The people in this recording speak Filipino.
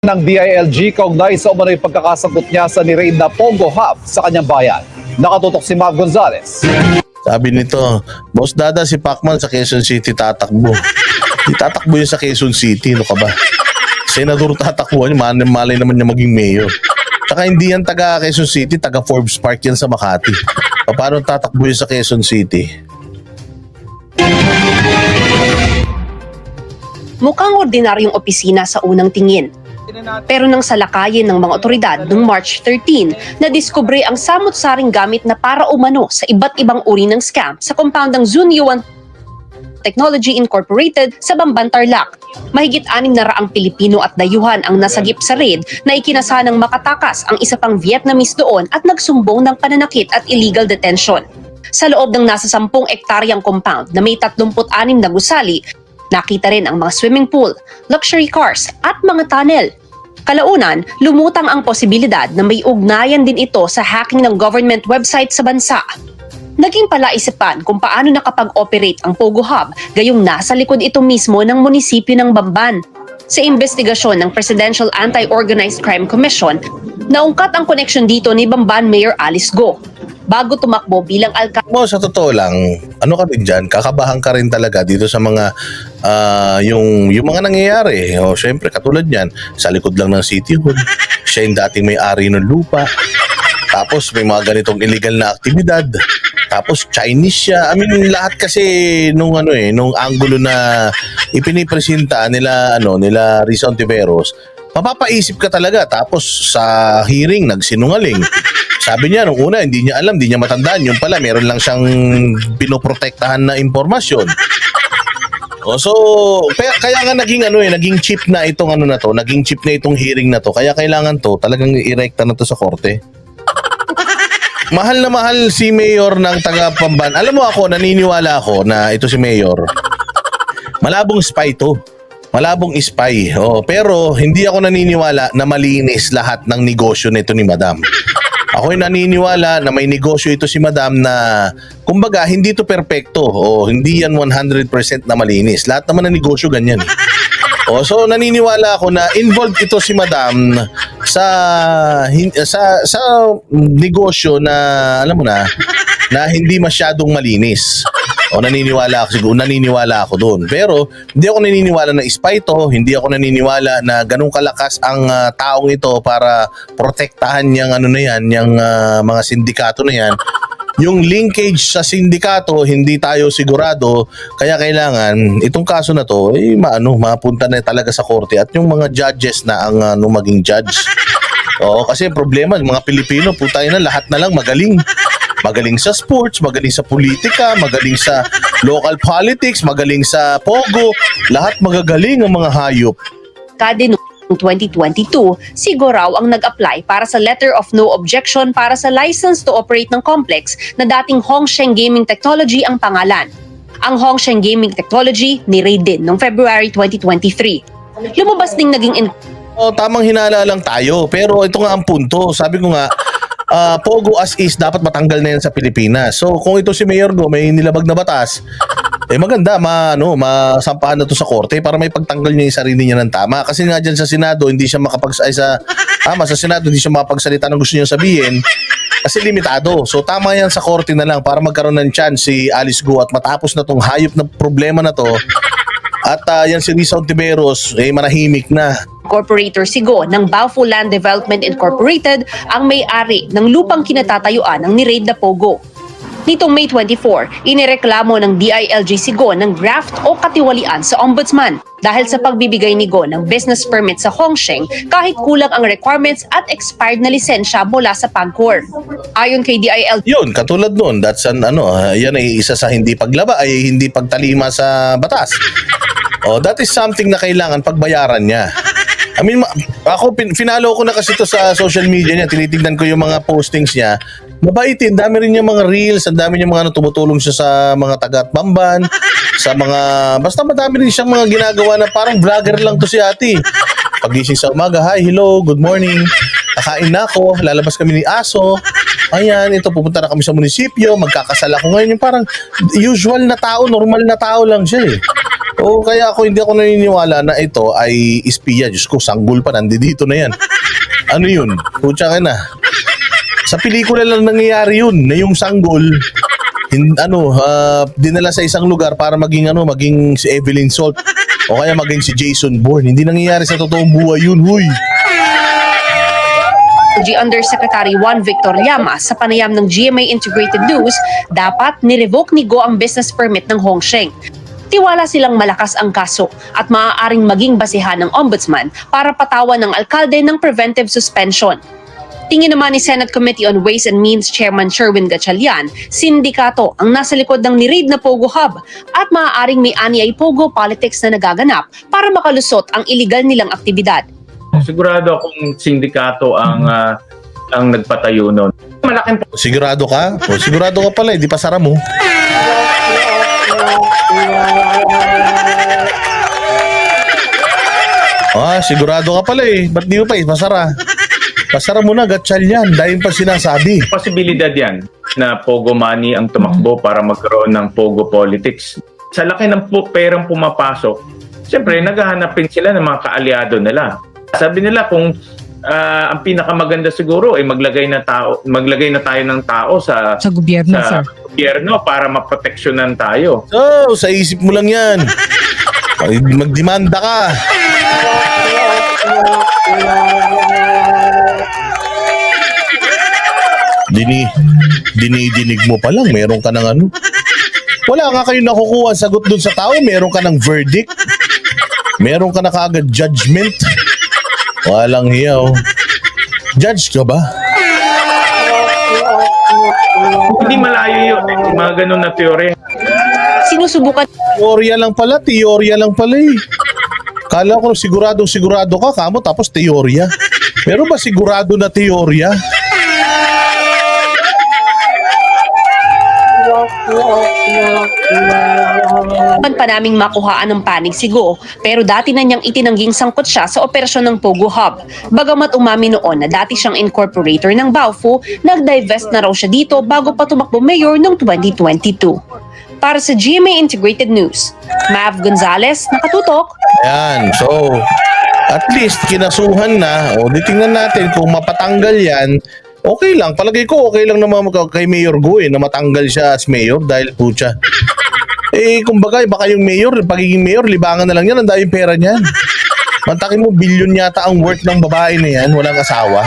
ng DILG kaugnay sa umano'y pagkakasagot niya sa ni-raid na Pogo Hub sa kanyang bayan. Nakatutok si Mav Gonzalez. Sabi nito, Boss Dada, si Pacman sa Quezon City tatakbo. Tatakbo yun sa Quezon City, no ka ba? Senador tatakbo, malay naman niya maging mayor. Saka hindi yan taga Quezon City, taga Forbes Park yan sa Makati. Paano tatakbo yun sa Quezon City? Mukhang ordinaryong opisina sa unang tingin. Pero nang salakayin ng mga otoridad noong March 13, nadiskubre ang samot-saring gamit na para umano sa iba't ibang uri ng scam sa compound ng Zunyuan Technology Incorporated sa Bamban, Tarlac. Mahigit 600 Pilipino at dayuhan ang nasagip sa raid na ikinasanang makatakas ang isa pang Vietnamese doon at nagsumbong ng pananakit at illegal detention. Sa loob ng nasa 10 ektaryang compound na may 36 na gusali, nakita rin ang mga swimming pool, luxury cars at mga tunnel. Kalaunan, lumutang ang posibilidad na may ugnayan din ito sa hacking ng government website sa bansa. Naging palaisipan kung paano nakapag-operate ang Pogo Hub, gayong nasa likod ito mismo ng munisipyo ng Bamban. Sa investigasyon ng Presidential Anti-Organized Crime Commission, naungkat ang koneksyon dito ni Bamban Mayor Alice Go. Bago tumakbo bilang alkalde. Mo sa totoo lang, ano ka rin dyan, kakabahan ka rin talaga dito sa mga yung mga nangyayari. O syempre, katulad niyan, sa likod lang ng City Hall, siya yung dating may-ari ng lupa. Tapos may mga ganitong illegal na aktibidad. Tapos Chinese siya. I mean, lahat kasi nung angulo na ipinipresenta nila Rizal Ontiveros, mapapaisip ka talaga. Tapos sa hearing nagsinungaling. Sabi niya nung una, hindi niya alam, hindi niya matandaan. Yung pala, meron lang siyang pinoprotektahan na impormasyon. So, kaya nga naging cheap na itong naging cheap na itong hearing na to. Kaya kailangan to, talagang irekta na to sa korte. Mahal na mahal si Mayor ng taga Pamban. Alam mo ako, naniniwala ako na ito si Mayor. Malabong spy to. Malabong spy. Pero hindi ako naniniwala na malinis lahat ng negosyo nito ni Madam. Ako'y naniniwala na may negosyo ito si Madam na kumbaga hindi to perpekto o hindi yan 100% na malinis. Lahat naman ng negosyo ganyan. So naniniwala ako na involved ito si Madam sa negosyo na alam mo na hindi masyadong malinis. Naniniwala ako doon. Pero hindi ako naniniwala na spy to, hindi ako naniniwala na ganun kalakas ang taong ito para protektahan yung yung mga sindikato na yan. Yung linkage sa sindikato, hindi tayo sigurado, kaya kailangan itong kaso na to mapunta na talaga sa korte at yung mga judges na ang maging judge. Kasi problema, mga Pilipino, putay na lahat na lang magaling. Magaling sa sports, magaling sa politika, magaling sa local politics, magaling sa pogo. Lahat magagaling ang mga hayop. Noong 2022, si Go raw ang nag-apply para sa letter of no objection para sa license to operate ng complex na dating Hongsheng Gaming Technology ang pangalan. Ang Hongsheng Gaming Technology ni-raid din noong February 2023. Lumabas ding naging tamang hinala lang tayo, pero ito nga ang punto. Sabi ko nga, Pogo as is, dapat matanggal na yan sa Pilipinas. So kung ito si Mayor Go may nilabag na batas, maganda masampahan na to sa korte para may pagtanggal niya yung sarili niya ng tama. Kasi nga dyan sa Senado, hindi siya sa Senado hindi siya makapagsalita ng gusto niya sabihin kasi limitado. So tama yan sa korte na lang para magkaroon ng chance si Alice Go at matapos na tong hayop na problema na to. At yan si Rizal Ontiveros manahimik na. Corporator si Go ng Baofu Land Development Incorporated ang may-ari ng lupang kinatatayuan ng ni-raid na Pogo. Nitong May 24, inireklamo ng DILG si Go ng graft o katiwalian sa ombudsman dahil sa pagbibigay ni Go ng business permit sa Hongsheng kahit kulang ang requirements at expired na lisensya mula sa PAGCOR. Ayon kay DILG, yun, katulad nun, that's yan ay isa sa hindi paglaba, ay hindi pagtalima sa batas. That is something na kailangan pagbayaran niya. I mean, ako, finalo ko na kasi to sa social media niya, tinitignan ko yung mga postings niya. Mabaitin, dami rin niya mga reels, ang dami niya mga tumutulong siya sa mga taga-Bamban, sa mga, basta madami rin siyang mga ginagawa na parang vlogger lang to si ate. Pagising sa umaga, hi, hello, good morning, kakain na ako, lalabas kami ni Aso, ayan, ito, pupunta na kami sa munisipyo, magkakasal ako ngayon, yung parang usual na tao, normal na tao lang siya O kaya hindi ako naniniwala na ito ay espiya. Diyos ko, sanggol pa, nandito na yan. Ano yun? Putya ka na. Sa pelikula lang nangyayari yun, na yung sanggol, dinala sa isang lugar para maging si Evelyn Salt o kaya maging si Jason Bourne. Hindi nangyayari sa totoong buhay yun, huy. Undersecretary Juan Victor Llamas sa panayam ng GMA Integrated News, dapat nirevoke ni Go ang business permit ng Hongsheng. Tiwala silang malakas ang kaso at maaaring maging basihan ng ombudsman para patawan ng alkalde ng preventive suspension. Tingin naman ni Senate Committee on Ways and Means Chairman Sherwin Gatchalian, sindikato ang nasa likod ng ni-raid na Pogo Hub at maaaring may ani ay Pogo politics na nagaganap para makalusot ang iligal nilang aktibidad. Sigurado akong sindikato ang nagpatayo nun. Malaking Sigurado ka? O, sigurado ka pala, di pa sara mo. Sigurado ka pala eh. Ba't di mo pa pasara? Pasara mo na, Gatchalian. Dahil pa sinasabi. posibilidad yan na Pogo money ang tumakbo para magkaroon ng Pogo politics. Sa laki ng perang pumapasok, siyempre naghahanapin sila ng mga kaalyado nila. Sabi nila kung ang pinakamaganda siguro ay maglagay na tayo ng tao sa gobyerno, sir. Gobyerno para maproteksyonan tayo. So, sa isip mo lang yan. Magdemanda ka. Dinidinig mo pa lang, meron ka ng ano. Wala nga kayo nakukuha sagot dun sa tao, meron ka ng verdict. Meron ka na kaagad judgment. Walang hiyaw. Judge ka ba? Hindi malayo yun. Mga ganun na teorya. Sinusubukan Teorya lang pala eh. Kala ko sigurado ka, kamo tapos teorya. Pero ba sigurado na teorya? pa naming makuhaan ng panig si Go, pero dati na niyang itinangging sangkot siya sa operasyon ng Pogo Hub. Bagamat umami noon na dati siyang incorporator ng Baofu, nag-divest na raw siya dito bago pa tumakbo mayor noong 2022. Para sa GMA Integrated News, Mav Gonzalez, nakatutok. Ayan, so at least kinasuhan na. O di tingnan natin kung mapatanggal yan. Okay lang, palagay ko okay lang naman kay Mayor Go na matanggal siya as mayor dahil putya. Kumbaga baka yung mayor, pagiging mayor, libangan na lang yan, ang daming pera niyan. Mantakin mo, bilyon yata ang worth ng babae na yan, walang asawa.